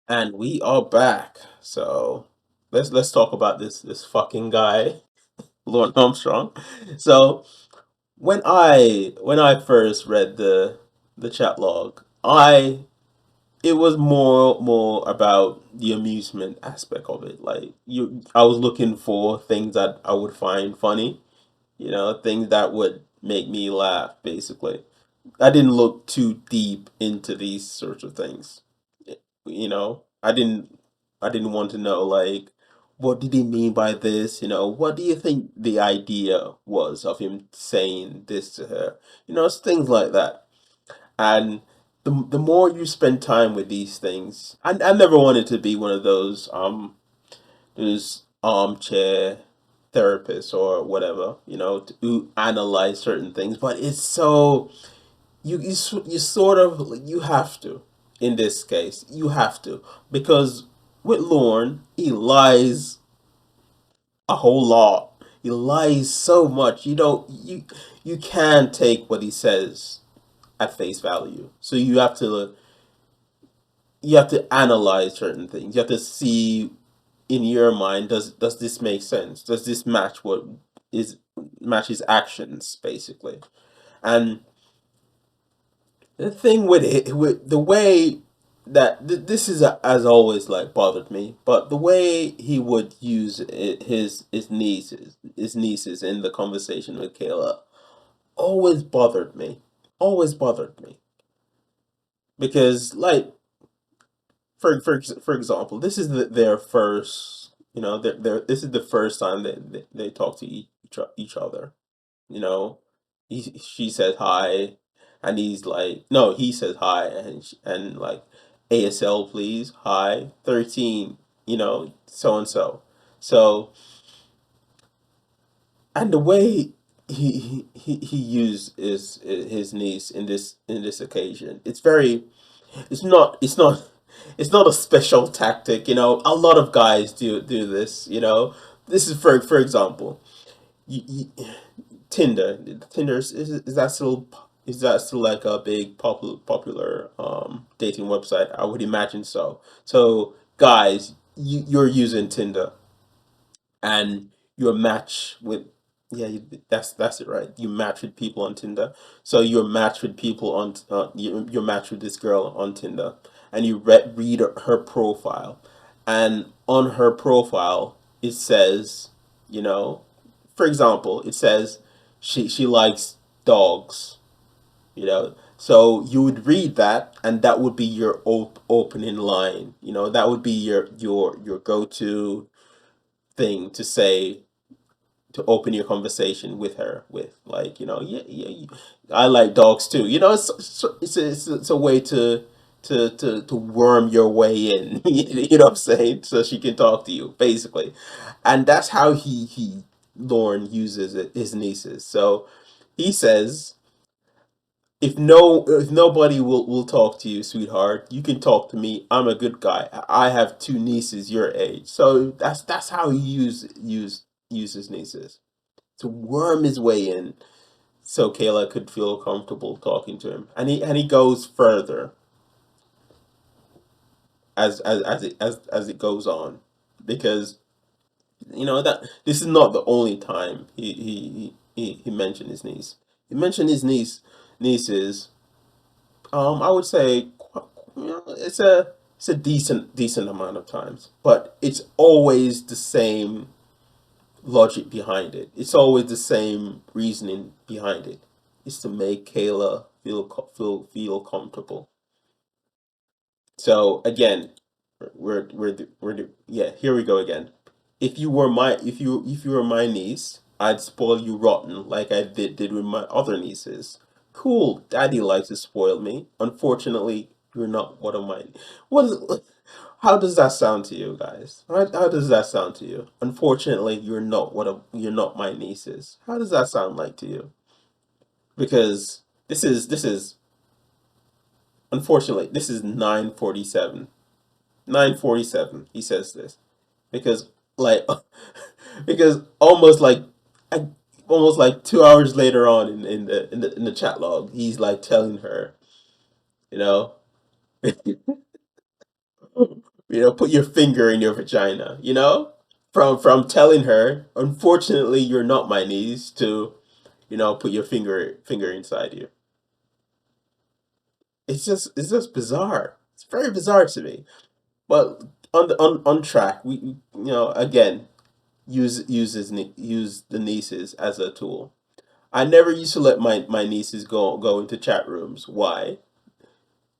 And we are back. So let's talk about this fucking guy, Lord Armstrong. So when I first read the chat log, I it was more about the amusement aspect of it. Like I was looking for things that I would find funny, things that would make me laugh, basically. I didn't look too deep into these sorts of things. I didn't want to know, like, what did he mean by this? What do you think the idea was of him saying this to her? It's things like that. And the more you spend time with these things, I never wanted to be one of those armchair therapists or whatever, to analyze certain things, but it's so you sort of you have to. In this case you have to, because with Lorne, he lies a whole lot. He lies so much. You can't take what he says at face value. So you have to analyze certain things. You have to see, in your mind, does this make sense? Does this is match his actions, basically? And the thing with it, with the way that this is as always, like, bothered me, but the way he would use his nieces in the conversation with Kayla always bothered me. Always bothered me because, like, for example, this is their first. This is the first time they talk to each other. You know, she says hi, and he's like, no, he says hi, and like, ASL please, hi, 13, so and so. So, and the way he used his niece in this occasion, it's not a special tactic. A lot of guys do this. This is for example, you, Tinder. Tinder is that still like a big popular dating website? I would imagine so. So guys, you're using Tinder, and you're match with, yeah, that's it, right? You match with people on Tinder. So you're matched with this girl on Tinder, and you read her profile, and on her profile it says, you know for example, it says she likes dogs. So you would read that, and that would be your opening line. That would be your go-to thing to say, to open your conversation with her with, like, yeah, yeah, I like dogs too. It's a way to worm your way in. You know what I'm saying? So she can talk to you, basically. And that's how he Lorne uses his nieces. So he says, if nobody will talk to you, sweetheart, you can talk to me. I'm a good guy. I have two nieces your age. So that's how he uses nieces to worm his way in, so Kayla could feel comfortable talking to him. And he goes further as it goes on, because that this is not the only time he mentioned his niece. He mentioned his nieces. I would say, it's a decent amount of times, but it's always the same logic behind it. It's always the same reasoning behind it. It's to make Kayla feel comfortable. So again, yeah, here we go again. If you were my niece, I'd spoil you rotten like I did with my other nieces. Cool, Daddy likes to spoil me. Unfortunately, you're not one of mine. What is, how does that sound to you guys? How does that sound to you? Unfortunately, you're not my nieces. How does that sound like to you? Because this is unfortunately, this is 9:47. 9:47. He says this because, like, because almost like 2 hours later on, in the chat log, he's like telling her, you know Put your finger in your vagina. From telling her, unfortunately, you're not my niece, to put your finger inside you. It's just bizarre. It's very bizarre to me. But on track, again, use the nieces as a tool. I never used to let my nieces go into chat rooms. Why?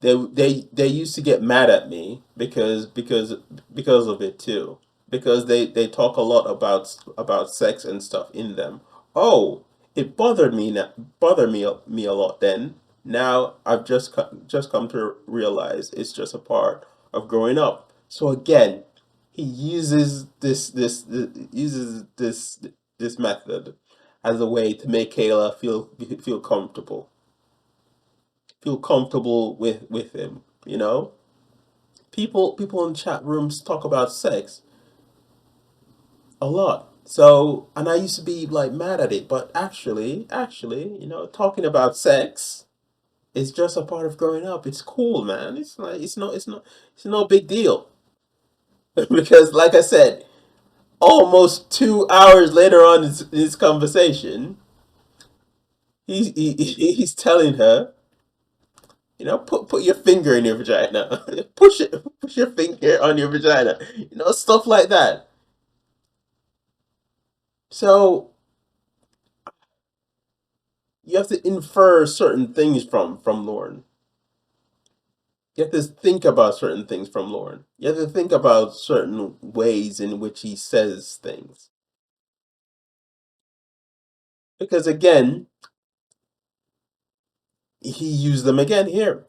They used to get mad at me because of it too. Because they talk a lot about sex and stuff in them. Oh, it bothered me a lot then. Now I've just come to realize it's just a part of growing up. So again, he uses this method as a way to make Kayla feel comfortable with him. People in chat rooms talk about sex a lot. So, and I used to be like mad at it, but actually, talking about sex is just a part of growing up. It's cool, man. It's no big deal. Because like I said, almost 2 hours later on in this conversation, he's telling her, put your finger in your vagina. Push your finger on your vagina. Stuff like that. So you have to infer certain things from Lorne. You have to think about certain things from Lorne. You have to think about certain ways in which he says things. Because again, he used them again here.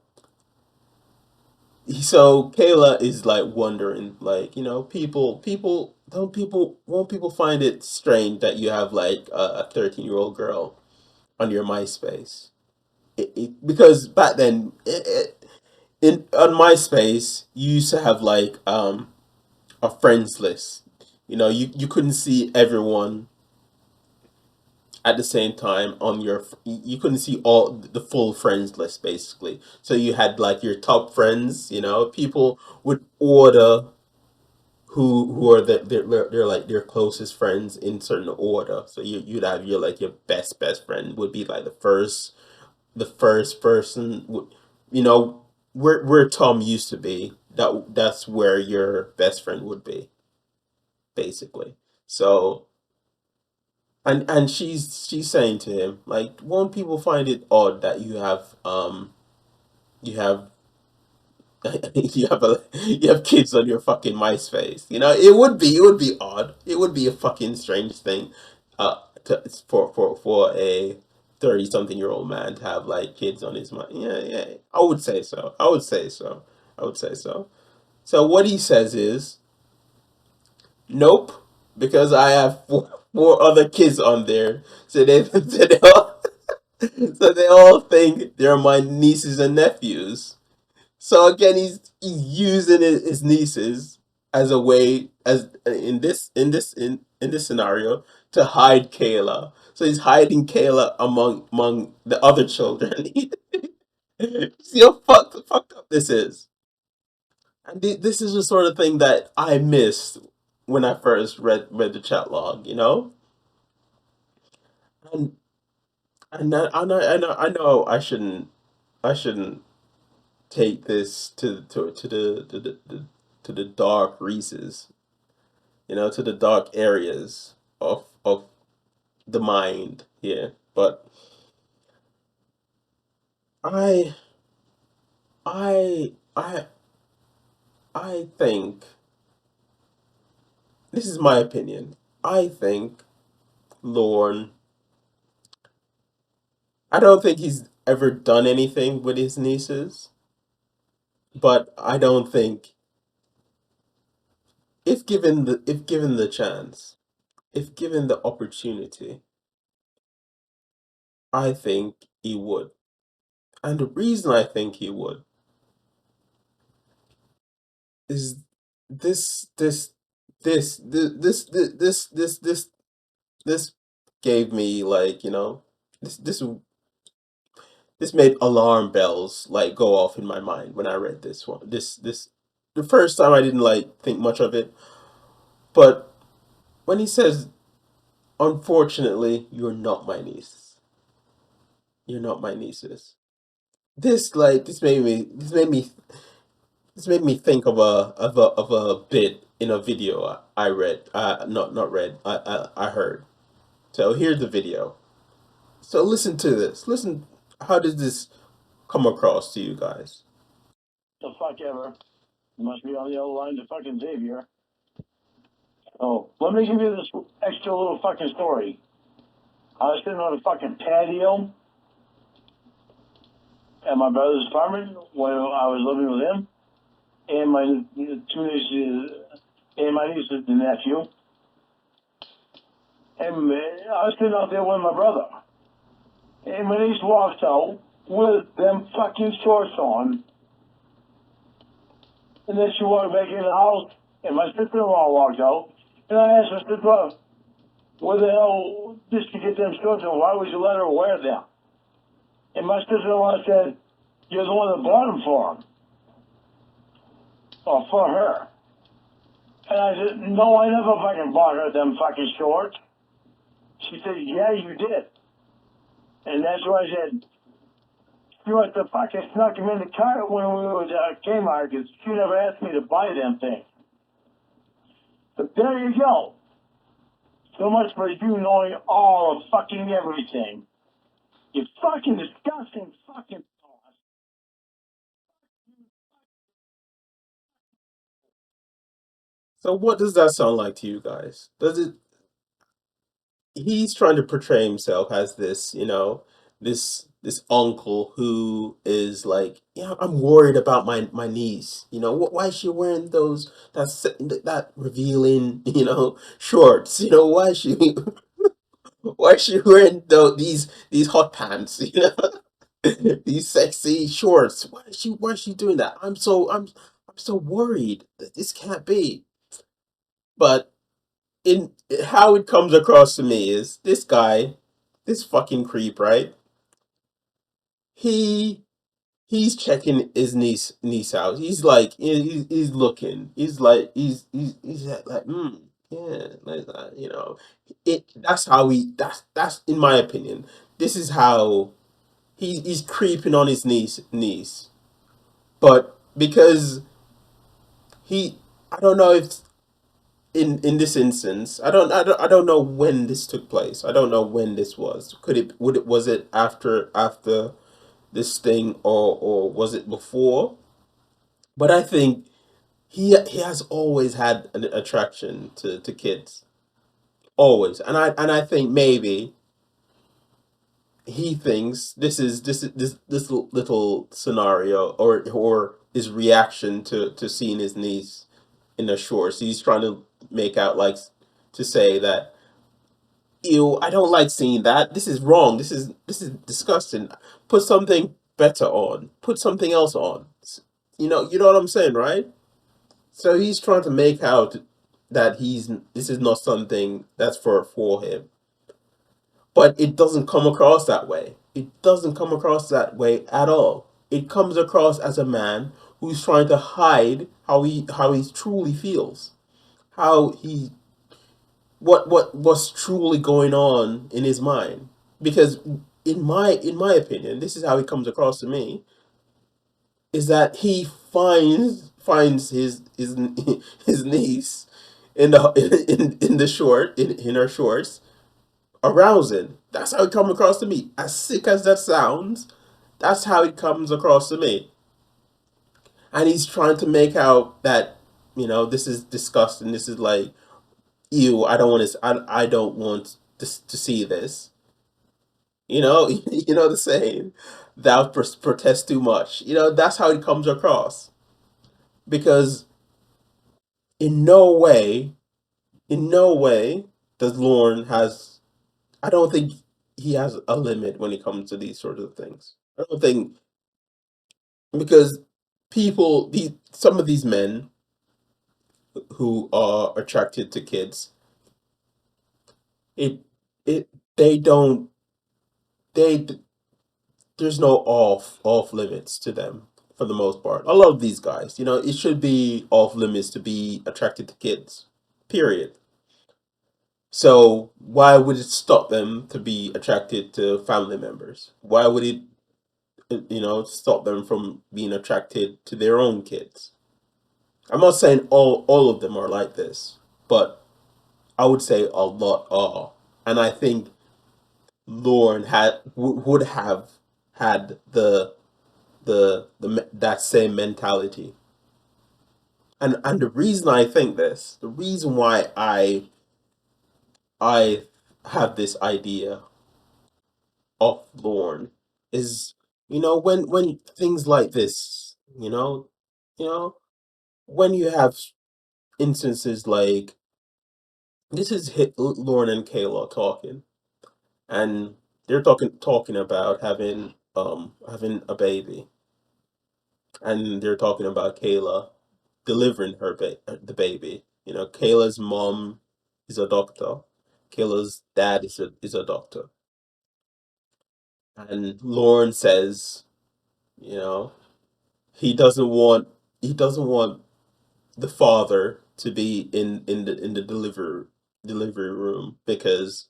So Kayla is like wondering, like, people won't people find it strange that you have like a 13-year-old girl on your MySpace? Because back then, on MySpace, you used to have like a friends list. You couldn't see everyone at the same time on you couldn't see all the full friends list basically. So you had like your top friends. People would order who are they're like their closest friends in certain order. So you'd have your best friend would be like the first person. You know where Tom used to be. That's where your best friend would be basically. So and she's saying to him like, won't people find it odd that you have you have kids on your fucking MySpace? It would be odd. It would be a fucking strange thing, for a 30-something-year-old man to have like kids on his mind. Yeah, yeah. I would say so. I would say so. I would say so. So what he says is, nope, because I have four other kids on there. So they all think they're my nieces and nephews. So again, he's using his nieces as a way, as in this scenario, to hide Kayla. So he's hiding Kayla among the other children. See how fucked up this is. And this is the sort of thing that I missed when I first read the chat log. And I know I shouldn't take this to the dark reaches, to the dark areas of the mind here. But I I I I think this is my opinion. I think Lorne. I don't think he's ever done anything with his nieces, but I don't think, if given the chance, if given the opportunity, I think he would. And the reason I think he would is this gave me, like, this made alarm bells like go off in my mind when I read this one. This the first time I didn't like think much of it, but when he says, "Unfortunately, you're not my niece. You're not my nieces." This made me think of a bit in a video I read. Not read. I heard. So here's the video. So listen to this. Listen. How does this come across to you guys? The fuck ever. You must be on the other line to fucking Xavier. Oh, let me give you this extra little fucking story. I was sitting on a fucking patio at my brother's apartment when I was living with him and my two nieces and my niece and nephew. And I was sitting out there with my brother. And my niece walks out with them fucking shorts on. And then she walked back in the house, and my sister-in-law walked out. And I asked my sister-in-law, where the hell did she get them shorts on? Why would you let her wear them? And my sister-in-law said, you're the one that bought them for him. Or for her. And I said, no, I never fucking bought her them fucking shorts. She said, yeah, you did. And that's why I said, she must have fucking snuck him in the car when we were at Kmart, because she never asked me to buy them things. But there you go. So much for you knowing all of fucking everything. You fucking disgusting fucking sauce. So what does that sound like to you guys? Does it He's trying to portray himself as this, this uncle who is like, yeah, I'm worried about my niece. Why is she wearing that revealing, shorts? Why is she why is she wearing these hot pants? These sexy shorts. Why is she doing that? I'm so worried that this can't be. But in how it comes across to me is this guy, this fucking creep, right? He he's checking his niece out. He's like he's looking. He's like he's like yeah, like that, that's how he that's in my opinion. This is how he's creeping on his niece. But because he I don't know if in this instance, I don't know when this took place. I don't know when this was. Was it after this thing, or was it before? But I think he has always had an attraction to kids, always, and I think maybe he thinks this little scenario, or his reaction to seeing his niece in the shorts. He's trying to make out, like, to say that, ew, I don't like seeing that. This is wrong. This is disgusting. Put something better on. Put something else on. You know what I'm saying, right? So he's trying to make out that he's this is not something that's for him. But it doesn't come across that way. It doesn't come across that way at all. It comes across as a man who's trying to hide how he truly feels. How he what's truly going on in his mind. Because in my opinion, this is how it comes across to me, is that he finds his niece in the in the short in her shorts arousing. That's how it comes across to me. As sick as that sounds, that's how it comes across to me. And he's trying to make out that, this is disgusting. This is like, ew. I don't want to see this. You know the saying, "Thou protest too much." That's how it comes across. Because in no way, in no way does Lorne has. I don't think he has a limit when it comes to these sort of things. I don't think, because some of these men who are attracted to kids, it it they don't they there's no off limits to them. for the most part. A lot of these guys, it should be off limits to be attracted to kids. Period. So why would it stop them to be attracted to family members? Why would it, stop them from being attracted to their own kids? I'm not saying all of them are like this, but I would say a lot are, and I think Lorne would have had the that same mentality. And the reason I think this, the reason why I have this idea of Lorne is, when things like this, you know when you have instances like this is Lorne and Kayla talking, and they're talking about having a baby, and they're talking about Kayla delivering the baby. Kayla's mom is a doctor. Kayla's dad is a doctor, and Lauren says, you know, he doesn't want he doesn't want the father to be in the delivery room because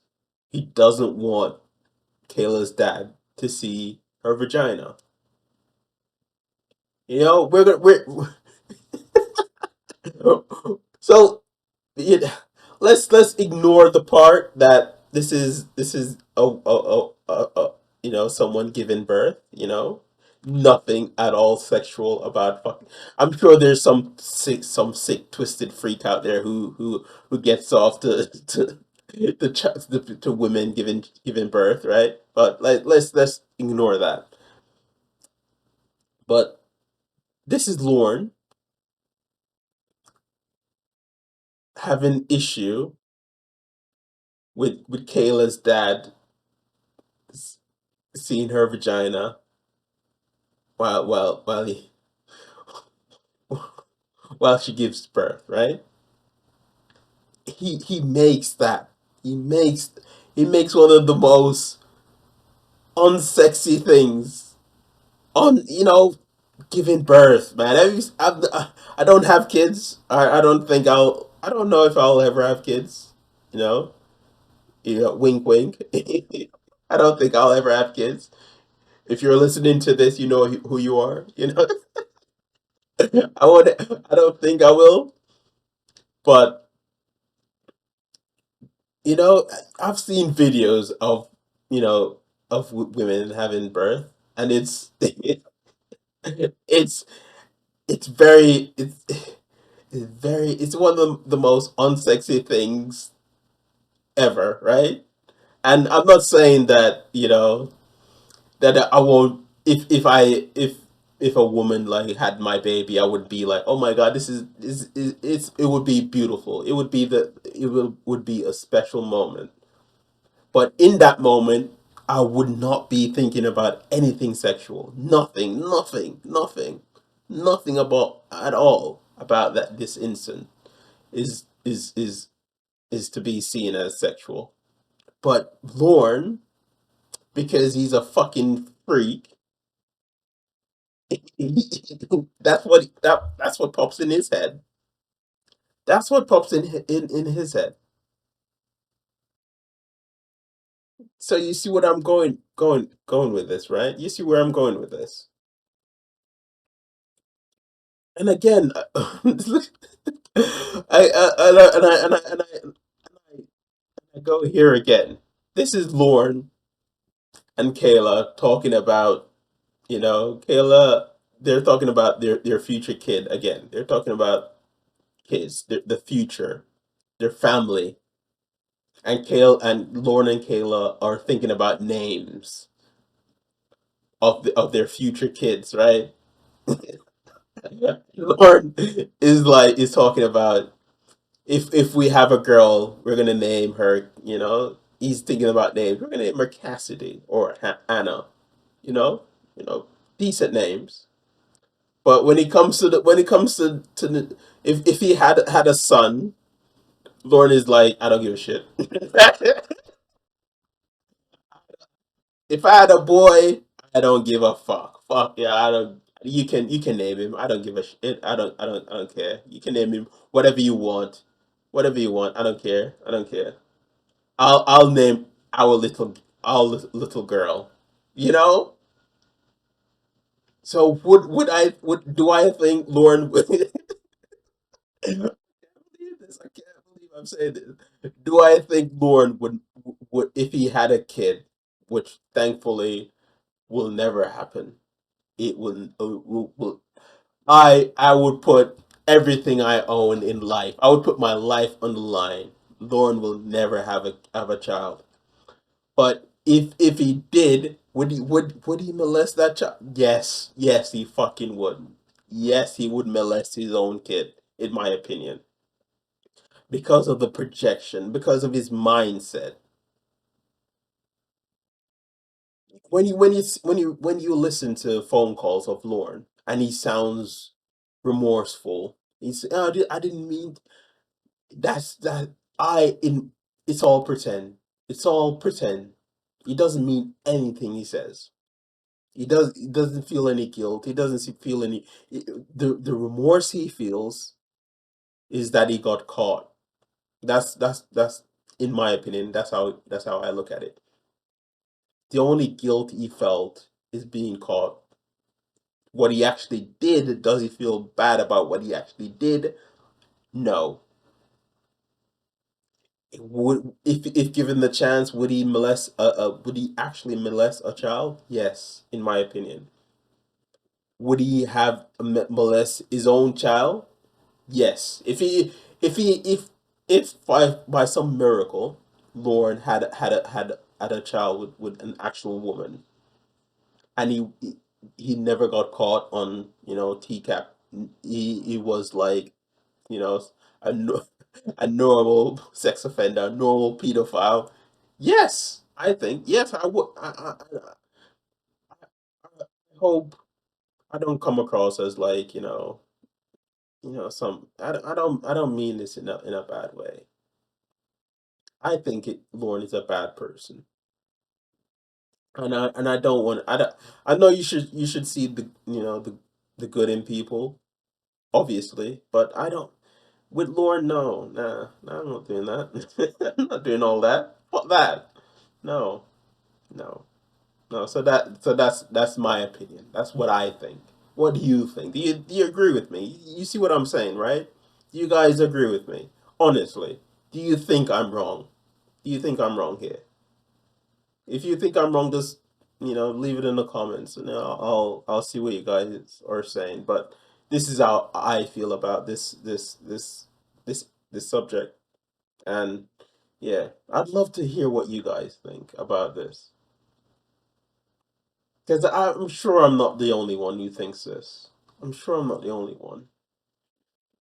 he doesn't want Kayla's dad to see her vagina. We're so it, let's ignore the part that this is someone giving birth. Nothing at all sexual about fucking. I'm sure there's some sick twisted freak out there who gets off to women giving birth, right? But let's ignore that. But this is Lorne having issue with Kayla's dad seeing her vagina while she gives birth, right? He makes that he makes one of the most unsexy things on giving birth, man. I don't have kids. I don't know if I'll ever have kids. You know, wink, wink. I don't think I'll ever have kids. If you're listening to this, you know who you are. I would. I don't think I will, but you know, I've seen videos of women having birth, and it's it's very it's one of the most unsexy things ever, right? And I'm not saying that that I won't if a woman like had my baby, I would be like, oh my god, it would be beautiful. It would be a special moment. But in that moment, I would not be thinking about anything sexual. Nothing, nothing, nothing, nothing about at all about that this instant is to be seen as sexual. But Lorne, because he's a fucking freak, that's what pops in his head. That's what pops in his head. So you see what I'm going with this, right? You see where I'm going with this. And again, I go here again. This is Lorne and Kayla talking about, Kayla. They're talking about their future kid again. They're talking about kids, the future, their family, and Lorne and Kayla are thinking about names of their future kids, right? Lorne is talking about if we have a girl, we're gonna name her. He's thinking about names. We're gonna name her Cassidy or Anna. You know, you know, decent names. But when it comes to if he had a son, Lauren is like, I don't give a shit. If I had a boy, I don't give a fuck. Fuck yeah, I don't. You can name him. I don't give a shit. I don't care. You can name him whatever you want. Whatever you want. I don't care. I don't care. I'll name our little girl. You know? So would do I think Lauren would I can't believe this. I can't believe I'm saying this. Do I think Lauren would if he had a kid, which thankfully will never happen. It will I would put everything I own in life. I would put my life on the line. Lauren will never have a child. But if he did, would he molest that child? Yes, yes, he fucking would. Yes, he would molest his own kid, in my opinion, because of the projection, because of his mindset. When you listen to phone calls of Lauren and he sounds remorseful, he's oh, I didn't mean that's that I in it's all pretend. It's all pretend. He doesn't mean anything he says. He doesn't feel any guilt. He doesn't feel any the remorse he feels is that he got caught. That's in my opinion, that's how I look at it. The only guilt he felt is being caught. What he actually did, does he feel bad about what he actually did? No. Would if given the chance, would he actually molest a child? Yes, in my opinion. Would he have molest his own child? Yes. If by some miracle Lauren had a child with an actual woman, and he never got caught on TCAP. He was like a a normal sex offender, a normal pedophile. Yes, I think yes. I would. I hope I don't come across as like some. I don't mean this in a bad way. I think Lauren is a bad person, and I don't want. I know you should see the good in people, obviously, but I don't. With Lord, no, nah, I'm not doing that. I'm not doing all that. Fuck that. No, no, no. So that's my opinion. That's what I think. What do you think? Do you agree with me? You see what I'm saying, right? Do you guys agree with me? Honestly, do you think I'm wrong? Do you think I'm wrong here? If you think I'm wrong, just leave it in the comments, and I'll see what you guys are saying. But this is how I feel about this subject, and yeah, I'd love to hear what you guys think about this, because I'm sure I'm not the only one who thinks this. I'm sure I'm not the only one.